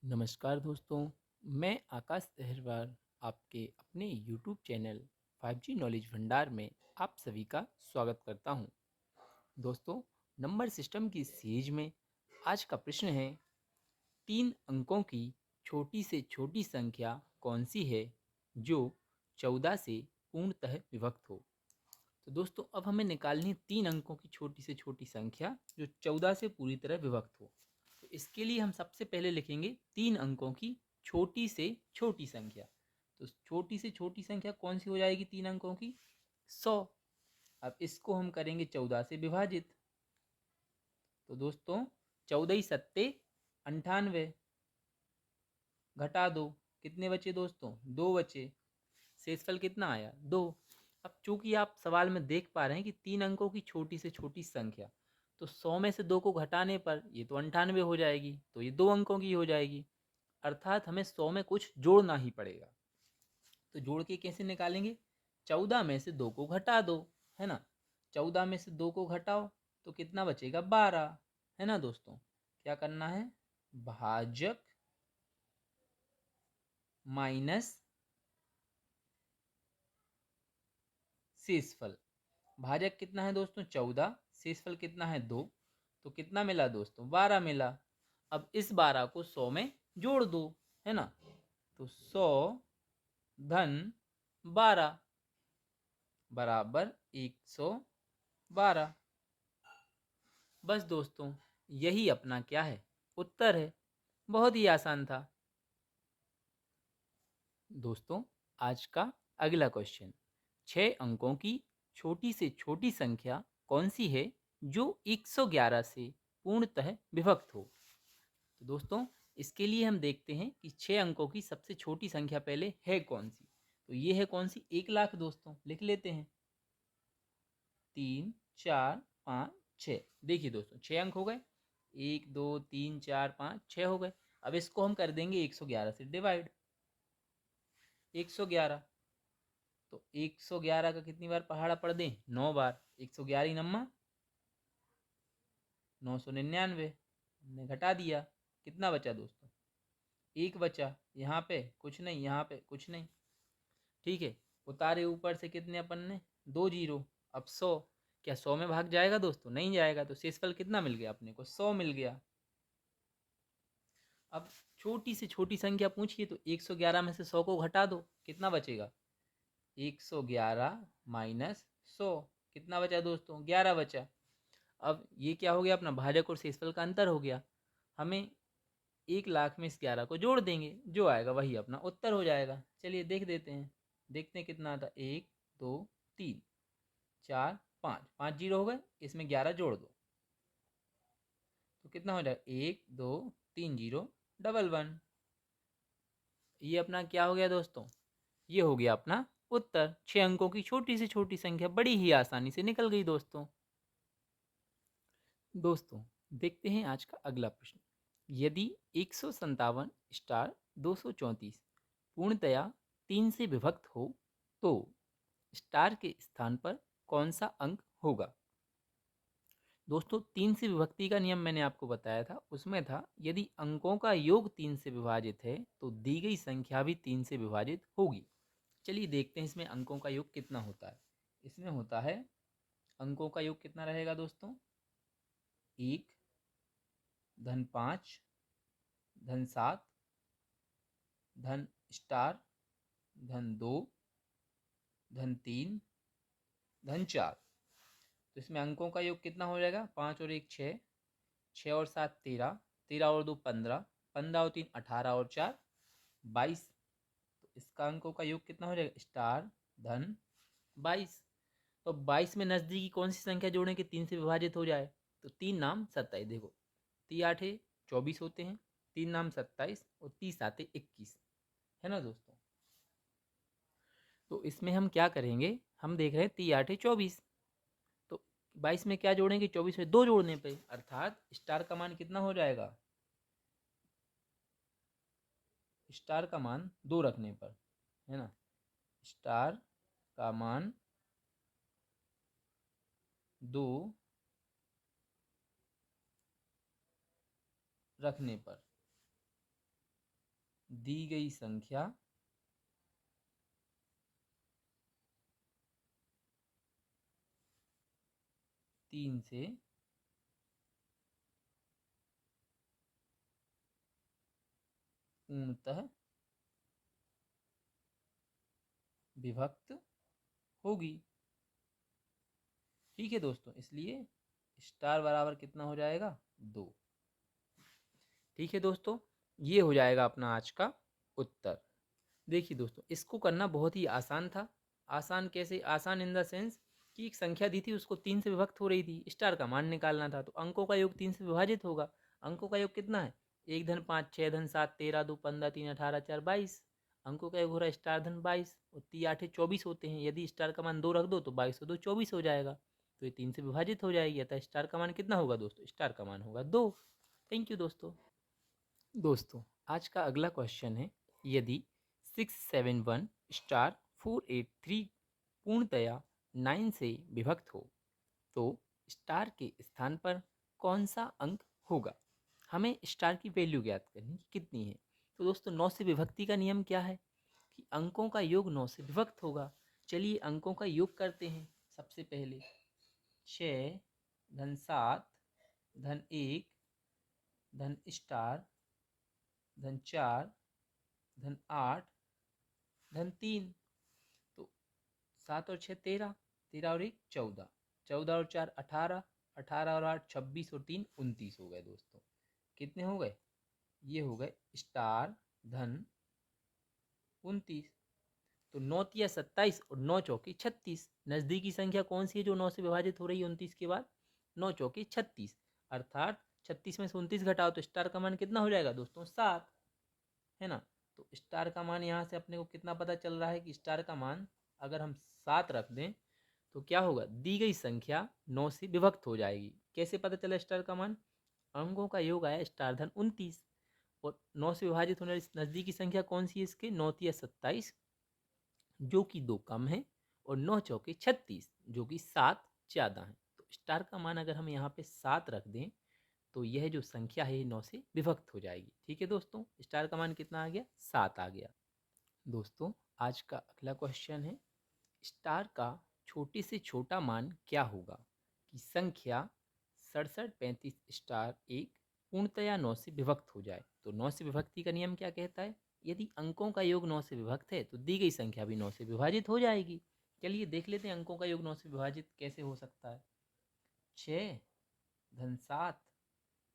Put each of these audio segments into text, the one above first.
नमस्कार दोस्तों, मैं आकाश अहिरवार आपके अपने YouTube चैनल 5G नॉलेज भंडार में आप सभी का स्वागत करता हूं। दोस्तों, नंबर सिस्टम की सीरीज में आज का प्रश्न है, 3 अंकों की छोटी से छोटी संख्या कौन सी है जो 14 से पूर्णतः विभक्त हो। तो दोस्तों, अब हमें निकालनी है 3 अंकों की छोटी से छोटी संख्या जो 14 से पूरी तरह विभक्त हो। तो इसके लिए हम सबसे पहले लिखेंगे 3 अंकों की छोटी से छोटी संख्या। तो छोटी से छोटी संख्या कौन सी हो जाएगी 3 अंकों की? 100। अब इसको हम करेंगे 14 से विभाजित। तो दोस्तों, 14×7 = 98। घटा दो, कितने बचे दोस्तों? 2 बचे। शेषफल कितना आया? 2। अब चूंकि आप सवाल में देख पा रहे हैं कि 3 अंकों की छोटी से छोटी संख्या, तो 100 में से 2 को घटाने पर ये तो 98 हो जाएगी, तो ये 2 अंकों की हो जाएगी। अर्थात हमें 100 में कुछ जोड़ना ही पड़ेगा। तो जोड़ के कैसे निकालेंगे? 14 में से 2 को घटा दो, है ना। 14 में से 2 को घटाओ तो कितना बचेगा? 12, है ना दोस्तों। क्या करना है? भाजक माइनस शेषफल। भाजक कितना है दोस्तों? 14। शेषफल कितना है? 2। तो कितना मिला दोस्तों? 12 मिला। अब इस 12 को 100 में जोड़ दो, है ना। तो 100 धन 12 बराबर 112। बस दोस्तों, यही अपना क्या है? उत्तर है। बहुत ही आसान था। दोस्तों, आज का अगला क्वेश्चन, 6 अंकों की छोटी से छोटी संख्या कौन सी है जो 111 से पूर्णतः विभक्त हो। तो दोस्तों, इसके लिए हम देखते हैं कि 6 अंकों की सबसे छोटी संख्या पहले है कौन सी। तो ये है कौन सी? 1 लाख। दोस्तों, लिख लेते हैं। 3, 4, 5, 6। देखिए दोस्तों, 6 अंक हो गए। 1, 2, 3, 4, 5, 6 हो गए। अब इसको हम कर देंगे 111 से डिवाइड। 111। तो 111 का कितनी बार पहाड़ा पढ़ दें? 9 बार। 111 नम्मा 999। हमने घटा दिया, कितना बचा दोस्तों? 1 बचा। यहाँ पे कुछ नहीं, यहाँ पे कुछ नहीं। ठीक है। उतारे ऊपर से कितने अपन ने? 2 जीरो। अब 100। क्या 100 में भाग जाएगा दोस्तों? नहीं जाएगा। तो शेषफल कितना मिल गया अपने को? 100 मिल गया। अब छोटी से छोटी संख्या पूछिए तो 111 में से 100 को घटा दो, कितना बचेगा? 111 माइनस 100। कितना बचा दोस्तों? 11 बचा। अब ये क्या हो गया? अपना भाजक और शेषफल का अंतर हो गया। हमें 1 लाख में इस 11 को जोड़ देंगे, जो आएगा वही अपना उत्तर हो जाएगा। चलिए देख देते हैं। देखते हैं कितना आता। 1, 2, 3, 4, 5। 5 जीरो हो गए, इसमें 11 जोड़ दो तो कितना हो जाएगा? 1, 2, 3, 0, 1, 1। ये अपना क्या हो गया दोस्तों? ये हो गया अपना उत्तर। 6 अंकों की छोटी से छोटी संख्या बड़ी ही आसानी से निकल गई दोस्तों। दोस्तों, देखते हैं आज का अगला प्रश्न। यदि 157 * 234 पूर्णतया 3 से विभक्त हो तो स्टार के स्थान पर कौन सा अंक होगा। दोस्तों, 3 से विभक्ति का नियम मैंने आपको बताया था। उसमें था, यदि अंकों का योग 3 से विभाजित है तो दी गई संख्या भी 3 से विभाजित होगी। चलिए देखते हैं इसमें अंकों का योग कितना होता है। इसमें होता है, अंकों का योग कितना रहेगा दोस्तों? 1 धन 5 धन 7 धन स्टार धन 2 धन 3 धन 4। तो इसमें अंकों का योग कितना हो जाएगा? 5 और 1 6, 6 और 7 13, 13 और 2 15, 15 और 3 18 और 4 22। तो इसका अंकों का योग कितना हो जाएगा? स्टार धन 22। तो 22 में नज़दीकी कौन सी संख्या जोड़ें कि 3 से विभाजित हो जाए? तो 3 नाम 27। देखो, 3 8 24 होते हैं, 3 नाम 27 और 30 आते 21, है ना दोस्तों। तो इसमें हम क्या करेंगे? हम देख रहे हैं 3 8 24। तो 22 में क्या जोड़ेंगे? 24 में 2 जोड़ने पे, अर्थात स्टार का मान कितना हो जाएगा? स्टार का मान 2 रखने पर, है ना। स्टार का मान 2 रखने पर दी गई संख्या तीन से पूर्णतः विभक्त होगी। ठीक है दोस्तों, इसलिए स्टार बराबर कितना हो जाएगा, 2। ठीक है दोस्तों, ये हो जाएगा अपना आज का उत्तर। देखिए दोस्तों, इसको करना बहुत ही आसान था। आसान कैसे, आसान इन द सेंस कि एक संख्या दी थी, उसको 3 से विभक्त हो रही थी, स्टार का मान निकालना था, तो अंकों का योग 3 से विभाजित होगा। अंकों का योग कितना है, 1 धन 5 6 धन 7 13 2 15 3 18 4 22। अंकों का योग हो रहा है स्टार धन 22 और 3 8 24 होते हैं। यदि स्टार का मान 2 रख दो तो 22 और 2 24 हो जाएगा, तो ये 3 से विभाजित हो जाएगी। अतः स्टार का मान कितना होगा दोस्तों, स्टार का मान होगा 2। थैंक यू दोस्तों। दोस्तों, आज का अगला क्वेश्चन है, यदि 671 स्टार 483 पूर्णतया 9 से विभक्त हो तो स्टार के स्थान पर कौन सा अंक होगा। हमें स्टार की वैल्यू ज्ञात करनी कि कितनी है। तो दोस्तों, 9 से विभक्ति का नियम क्या है कि अंकों का योग 9 से विभक्त होगा। चलिए अंकों का योग करते हैं। सबसे पहले 6 धन 7 धन 1 धन स्टार धन 4 धन 8 धन 3। तो 7 और 6 13, 13 और 1 14, 14 और 4 18, 18 और 8 26 और 3 29 हो गए दोस्तों। कितने हो गए, ये हो गए स्टार धन 29। तो 9 तिया 27 और 9 चौकी 36। नज़दीकी संख्या कौन सी है जो 9 से विभाजित हो रही है 29 के बाद, 9 चौकी 36। अर्थात 36 में से 29 घटाओ तो स्टार का मान कितना हो जाएगा दोस्तों, 7, है ना। तो स्टार का मान यहाँ से अपने को कितना पता चल रहा है कि स्टार का मान अगर हम 7 रख दें तो क्या होगा, दी गई संख्या 9 से विभक्त हो जाएगी। कैसे पता चला स्टार का मान, अंकों का योग आया स्टार धन 29 और 9 से विभाजित होने वाली नज़दीकी संख्या कौन सी है इसके, 9 तिया 27 जो कि 2 कम है और 9 चौके 36 जो कि 7 ज़्यादा है। तो स्टार का मान अगर हम यहाँ पे 7 रख दें तो यह जो संख्या है 9 से विभक्त हो जाएगी। ठीक है दोस्तों, स्टार का मान कितना आ गया, 7 आ गया। दोस्तों, आज का अगला क्वेश्चन है, स्टार का छोटे से छोटा मान क्या होगा कि संख्या 6735 स्टार 1 पूर्णतया 9 से विभक्त हो जाए। तो 9 से विभक्ति का नियम क्या कहता है, यदि अंकों का योग 9 से विभक्त है तो दी गई संख्या भी 9 से विभाजित हो जाएगी। चलिए देख लेते हैं अंकों का योग 9 से विभाजित कैसे हो सकता है। 6 धन 7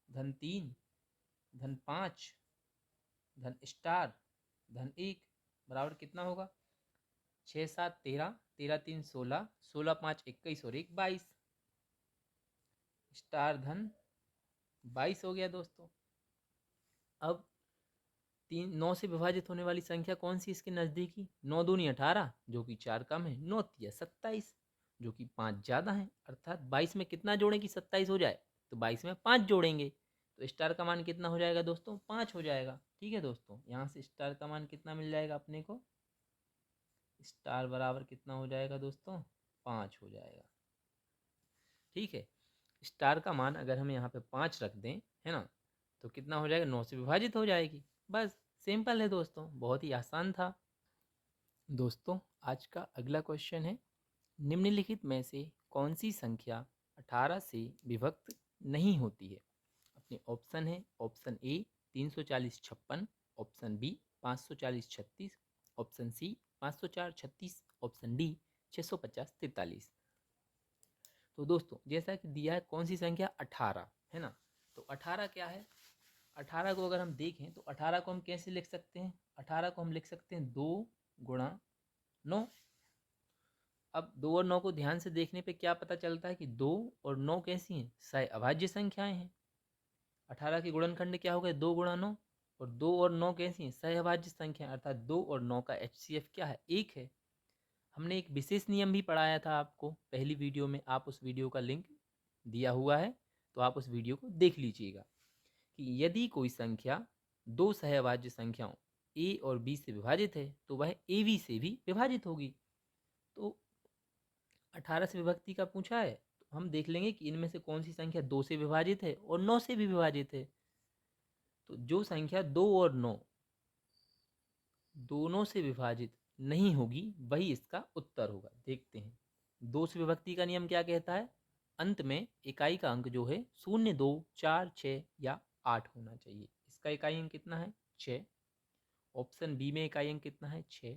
धन 3 धन 5 धन स्टार धन 1 बराबर कितना होगा, 6 7 13, 13 3 16, 16 5 21 और 1 22। स्टार धन 22 हो गया दोस्तों। अब 9 से विभाजित होने वाली संख्या कौन सी इसके नज़दीकी, 9 दूनी 18 जो कि 4 कम है, 9 तिया 27 जो कि 5 ज़्यादा है। अर्थात 22 में कितना जोड़ें कि 27 हो जाए, तो 22 में 5 जोड़ेंगे तो स्टार का मान कितना हो जाएगा दोस्तों, 5 हो जाएगा। ठीक है दोस्तों, यहाँ से स्टार का मान कितना मिल जाएगा अपने को, स्टार बराबर कितना हो जाएगा दोस्तों, 5 हो जाएगा। ठीक है, स्टार का मान अगर हम यहाँ पे 5 रख दें, है ना, तो कितना हो जाएगा, 9 से विभाजित हो जाएगी। बस सिंपल है दोस्तों, बहुत ही आसान था। दोस्तों, आज का अगला क्वेश्चन है, निम्नलिखित में से कौन सी संख्या 18 से विभक्त नहीं होती है। अपने ऑप्शन है, option A 340 56, option B 540 36, option C 504 36, option D 650 43। तो दोस्तों, जैसा कि दिया है कौन सी संख्या, 18, है ना। तो 18 क्या है, 18 को अगर हम देखें तो 18 को हम कैसे लिख सकते हैं, 18 को हम लिख सकते हैं 2 गुणा 9। अब 2 और 9 को ध्यान से देखने पे क्या पता चलता है कि 2 और 9 कैसी हैं, सहअभाज्य संख्याएं हैं। 18 के गुणनखंड क्या हो गए, 2 गुणा 9, और 2 और 9 कैसी हैं, सहअभाज्य संख्या, अर्थात 2 और 9 का HCF क्या है, 1 है। हमने एक विशेष नियम भी पढ़ाया था आपको पहली वीडियो में, आप उस वीडियो का लिंक दिया हुआ है तो आप उस वीडियो को देख लीजिएगा कि यदि कोई संख्या दो सहअभाज्य संख्याओं ए और बी से विभाजित है तो वह ए बी से भी विभाजित होगी। तो 18 से विभक्ति का पूछा है तो हम देख लेंगे कि इनमें से कौन सी संख्या 2 से विभाजित है और 9 से भी विभाजित है। तो जो संख्या 2 और 9 दोनों से विभाजित नहीं होगी वही इसका उत्तर होगा। देखते हैं, दो से विभक्ति का नियम क्या कहता है, अंत में इकाई का अंक जो है 0, 2, 4, 6 या 8 होना चाहिए। इसका इकाई अंक कितना है, 6। ऑप्शन बी में इकाई अंक कितना है, 6।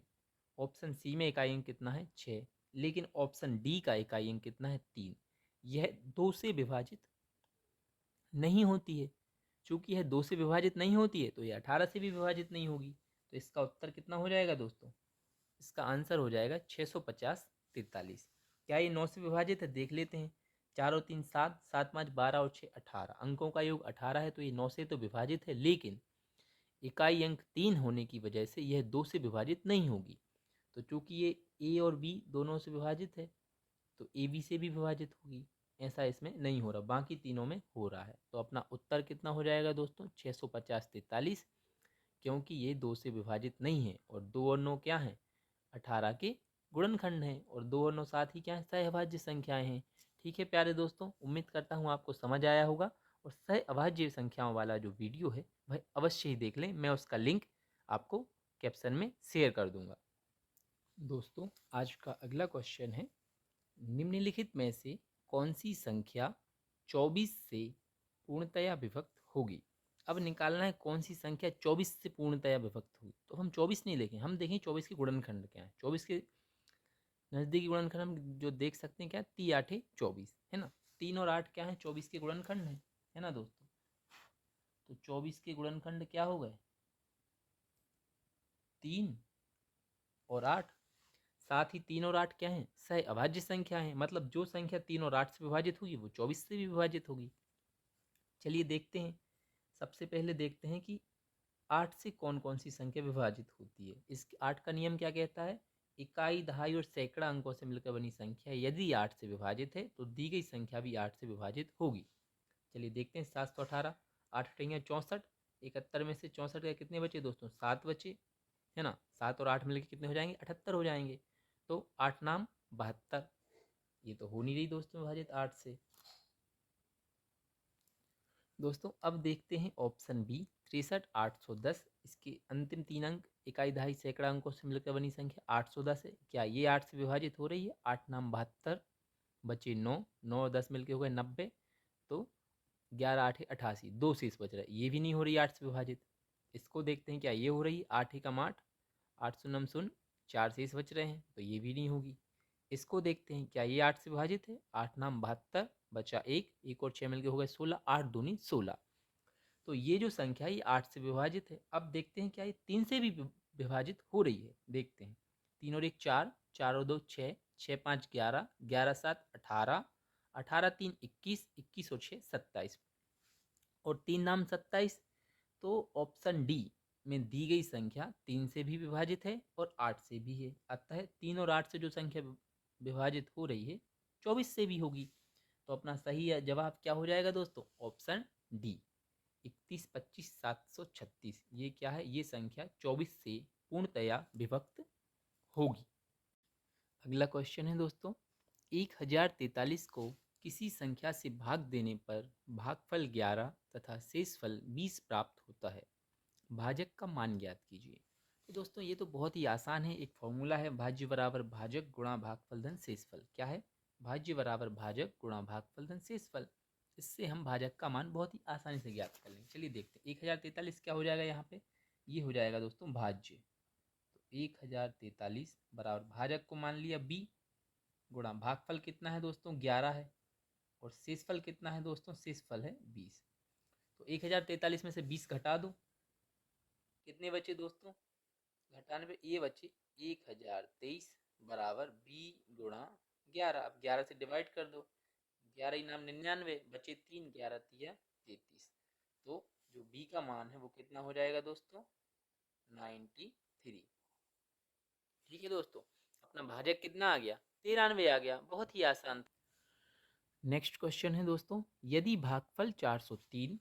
ऑप्शन सी में इकाई अंक कितना है, 6। लेकिन ऑप्शन डी का इकाई अंक कितना है, 3। यह दो से विभाजित नहीं होती है। चूंकि यह दो से विभाजित नहीं होती है तो यह 18 से भी विभाजित नहीं होगी। तो इसका उत्तर कितना हो जाएगा दोस्तों, इसका आंसर हो जाएगा 650 43। क्या ये 9 से विभाजित है, देख लेते हैं। 4 और 3 7, 7 5 12 और 6 18, अंकों का योग 18 है, तो ये 9 से तो विभाजित है, लेकिन इकाई अंक 3 होने की वजह से यह 2 से विभाजित नहीं होगी। तो चूंकि ये ए और बी दोनों से विभाजित है तो ए बी से भी विभाजित होगी। ऐसा इसमें नहीं हो रहा, बाकी तीनों में हो रहा है। तो अपना उत्तर कितना हो जाएगा दोस्तों, 650 43, क्योंकि ये 2 से विभाजित नहीं है और 2 और 9 क्या हैं, 18 के गुणनखंड हैं, और 2 और 9 साथ ही क्या है, सहअभाज्य संख्याएं हैं। ठीक है प्यारे दोस्तों, उम्मीद करता हूँ आपको समझ आया होगा, और सहअभाज्य संख्याओं वाला जो वीडियो है वह अवश्य ही देख लें। मैं उसका लिंक आपको कैप्शन में शेयर कर दूंगा। दोस्तों आज का अगला क्वेश्चन है, निम्नलिखित में से कौन सी संख्या 24 से पूर्णतया विभक्त होगी। अब निकालना है कौन सी संख्या 24 से पूर्णतया विभक्त होगी। तो हम 24 नहीं लेंगे, हम देखें 24 के गुणनखंड क्या है। 24 के नज़दीकी गुणनखंड हम जो देख सकते हैं क्या, 3 8 24 है ना। 3 और 8 क्या है, 24 के गुणनखंड है ना दोस्तों। तो 24 के गुणनखंड क्या हो गए, 3 और 8। साथ ही 3 और 8 क्या है, सह अभाज्य संख्या है, मतलब जो संख्या 3 और 8 से विभाजित होगी वो 24 से भी विभाजित होगी। चलिए देखते हैं, सबसे पहले देखते हैं कि 8 से कौन कौन सी संख्या विभाजित होती है। इस 8 का नियम क्या कहता है, इकाई, दहाई और सैकड़ा अंकों से मिलकर बनी संख्या यदि 8 से विभाजित है तो दी गई संख्या भी 8 से विभाजित होगी। चलिए देखते हैं, 718, 8 अठैया 64, 71 में से 64 के कितने बचे दोस्तों, 7 बचे, है ना। 7 और 8 मिलकर कितने हो जाएंगे, 78 हो जाएंगे। तो 8 नाम 72, ये तो हो नहीं रही दोस्तों विभाजित 8 से। दोस्तों अब देखते हैं ऑप्शन बी, 63 810। इसके अंतिम 3 अंक इकाई, दहाई, सैकड़ा अंकों से मिलकर बनी संख्या 810 है। क्या ये 8 से विभाजित हो रही है, 8 नाम 72, बचे 9, 9 और 10 मिलकर हो गए 90। तो 11 8 88, 2 शेष बच रहा है, ये भी नहीं हो रही 8 से विभाजित। इसको देखते हैं, क्या ये हो रही है, 8 एकम 8, 8 शून्यम शून्य, 4 शेष बच रहे हैं, तो ये भी नहीं होगी। इसको देखते हैं, क्या ये 8 से विभाजित है, 8 नाम 72, बचा 1, 1 और 6 मिलकर हो गए 16, 8 दूनी 16। तो ये जो संख्या है ये 8 से विभाजित है। अब देखते हैं क्या ये 3 से भी विभाजित हो रही है। देखते हैं, 3 और 1 4, 4 और 2 6, 6 5 11, 11 7 18, 18 3 21, 21 और 6 27, और 3 नाम 27। तो ऑप्शन डी में दी गई संख्या 3 से भी विभाजित है और 8 से भी है। अतः 3 और 8 से जो संख्या विभाजित हो रही है 24 से भी होगी। तो अपना सही जवाब क्या हो जाएगा दोस्तों, ऑप्शन डी, 31 25 736। ये क्या है, ये संख्या 24 से पूर्णतया विभक्त होगी। अगला क्वेश्चन है दोस्तों, 1043 को किसी संख्या से भाग देने पर भागफल 11 तथा शेषफल 20 प्राप्त होता है। भाजक का मान ज्ञात कीजिए। तो दोस्तों ये तो बहुत ही आसान है, एक फॉर्मूला है, भाज्य बराबर भाजक गुणा भागफल धन शेषफल। क्या है, भाज्य बराबर भाजक गुणा भागफल धन शेषफल। इससे हम भाजक का मान बहुत ही आसानी से ज्ञात कर लेंगे। चलिए देखते हैं, 1043 क्या हो जाएगा यहाँ पे, ये हो जाएगा दोस्तों भाज्य। तो 1043 बराबर भाजक को मान लिया b, गुणा भागफल कितना है दोस्तों 11 है, और शेषफल कितना है दोस्तों, शेषफल है 20। तो 1043 में से 20 घटा दो, कितने बचे दोस्तों, घटाने पे ये बचे 1023 बराबर b गुणा 11। अब 11 से डिवाइड कर दो, 11 ही नाम 99, बचे 3, 11 तिया 33। तो जो b का मान है वो कितना हो जाएगा दोस्तों, 93। ठीक है दोस्तों, अपना भाजक कितना आ गया, 93 आ गया, बहुत ही आसान। नेक्स्ट क्वेश्चन है दोस्तों, यदि भागफल 403,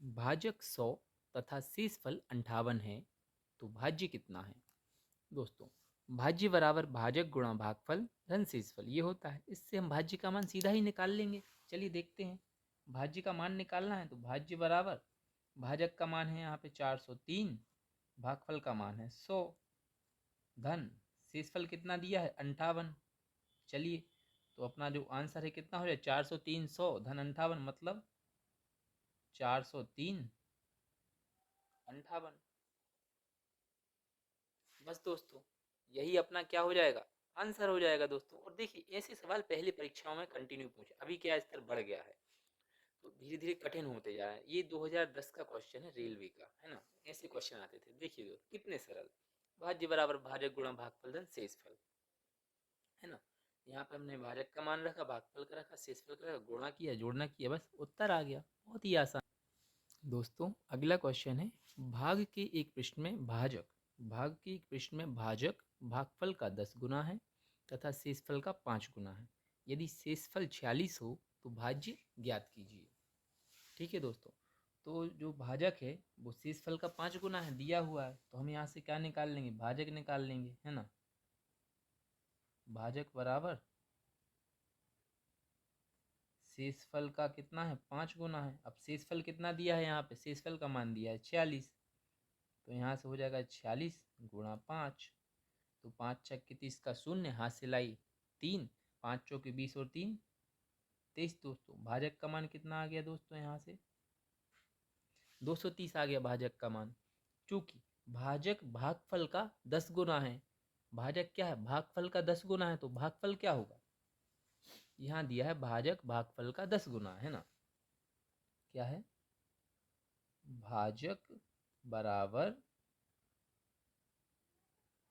भाजक 100 तथा शेषफल 58 है तो भाज्य कितना है। दोस्तों भाज्य बराबर भाजक गुणा भागफल धन शेषफल ये होता है, इससे हम भाज्य का मान सीधा ही निकाल लेंगे। चलिए देखते हैं, भाज्य का मान निकालना है तो भाज्य बराबर भाजक का मान है यहाँ पे 403 भागफल का मान है 100 धन शेषफल कितना दिया है 58। चलिए तो अपना जो आंसर है कितना हो जाए 403 100 धन 58 मतलब 403 58। बस दोस्तों यही अपना क्या हो जाएगा आंसर हो जाएगा दोस्तों। और देखिए ऐसे सवाल पहले परीक्षाओं में कंटिन्यू पूछे, अभी क्या स्तर बढ़ गया है तो धीरे धीरे कठिन होते जा रहा है। ये 2010 का क्वेश्चन है रेलवे का, है ना। ऐसे क्वेश्चन आते थे, देखिए दोस्तों कितने सरल। भाज्य बराबर भाजक गुणा भागफल धन शेषफल, है ना। यहाँ पे हमने भाजक का मान रखा, भागफल का रखा, शेषफल का रखा, गुणा किया, जोड़ना किया, बस उत्तर आ गया। बहुत ही आसान। दोस्तों अगला क्वेश्चन है भाग के एक पृष्ठ में भाजक, भाग के एक पृष्ठ में भाजक भागफल का 10 गुना है तथा शेषफल का 5 गुना है। यदि शेषफल 46 हो तो भाज्य ज्ञात कीजिए। ठीक है दोस्तों, तो जो भाजक है वो शेषफल का 5 गुना है, दिया हुआ है, तो हम यहाँ से क्या निकाल लेंगे भाजक निकाल लेंगे, है ना। भाजक बराबर शेषफल का कितना है 5 गुना है। अब शेषफल कितना दिया है, यहाँ पे शेषफल का मान दिया है 46, तो यहाँ से हो जाएगा 46 गुणा 5, तो 5 छक के 30 का शून्य, हाथ से लाई 3, 5 चौके 20 और 3 23। दोस्तों भाजक का मान कितना आ गया दोस्तों, यहाँ से 230 आ गया भाजक का मान। चूंकि भाजक भागफल का 10 गुना है, भाजक क्या है भागफल का 10 गुना है, तो भागफल क्या होगा, यहाँ दिया है भाजक भागफल का 10 गुना, है ना। क्या है भाजक बराबर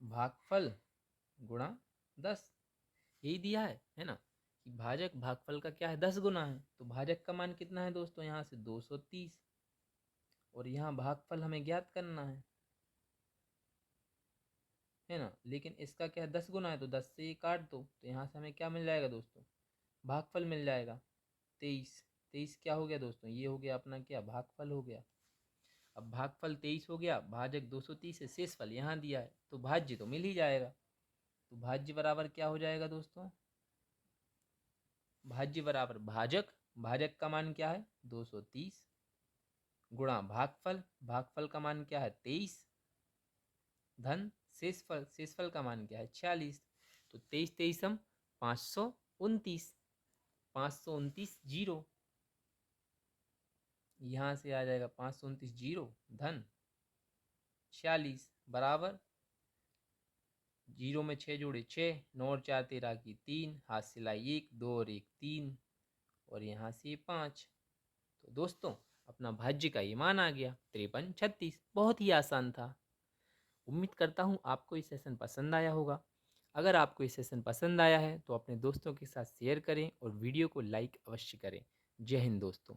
भागफल गुणा 10, यही दिया है ना। कि भाजक भागफल का क्या है 10 गुना है, तो भाजक का मान कितना है दोस्तों यहाँ से 230, और यहाँ भागफल हमें ज्ञात करना है ना। लेकिन इसका क्या है 10 गुना है, तो 10 से ये काट दो, तो यहाँ से हमें क्या मिल जाएगा दोस्तों भागफल मिल जाएगा 23। 23 क्या हो गया दोस्तों, ये हो गया अपना क्या भागफल हो गया। अब भागफल 23 हो गया, भाजक 230 है, शेषफल यहाँ दिया है, तो भाज्य तो मिल ही जाएगा। तो भाज्य बराबर क्या हो जाएगा दोस्तों, भाज्य बराबर भाजक, भाजक का मान क्या है 230 गुणा भागफल, भागफल का मान क्या है 23 धन शेषफल, शेषफल का मान क्या है 46। तो 23 23 हम 529, 529 जीरो, यहाँ से आ जाएगा 529 जीरो धन 46 बराबर जीरो में 6 जोड़े 6, 9 और 4 13 की 3, हाथ से लाई 1 2 और 1 3, और यहाँ से 5। तो दोस्तों अपना भाज्य का ये मान आ गया 53 36। बहुत ही आसान था। उम्मीद करता हूँ आपको ये सेशन पसंद आया होगा। अगर आपको ये सेशन पसंद आया है तो अपने दोस्तों के साथ शेयर करें और वीडियो को लाइक अवश्य करें। जय हिंद दोस्तों।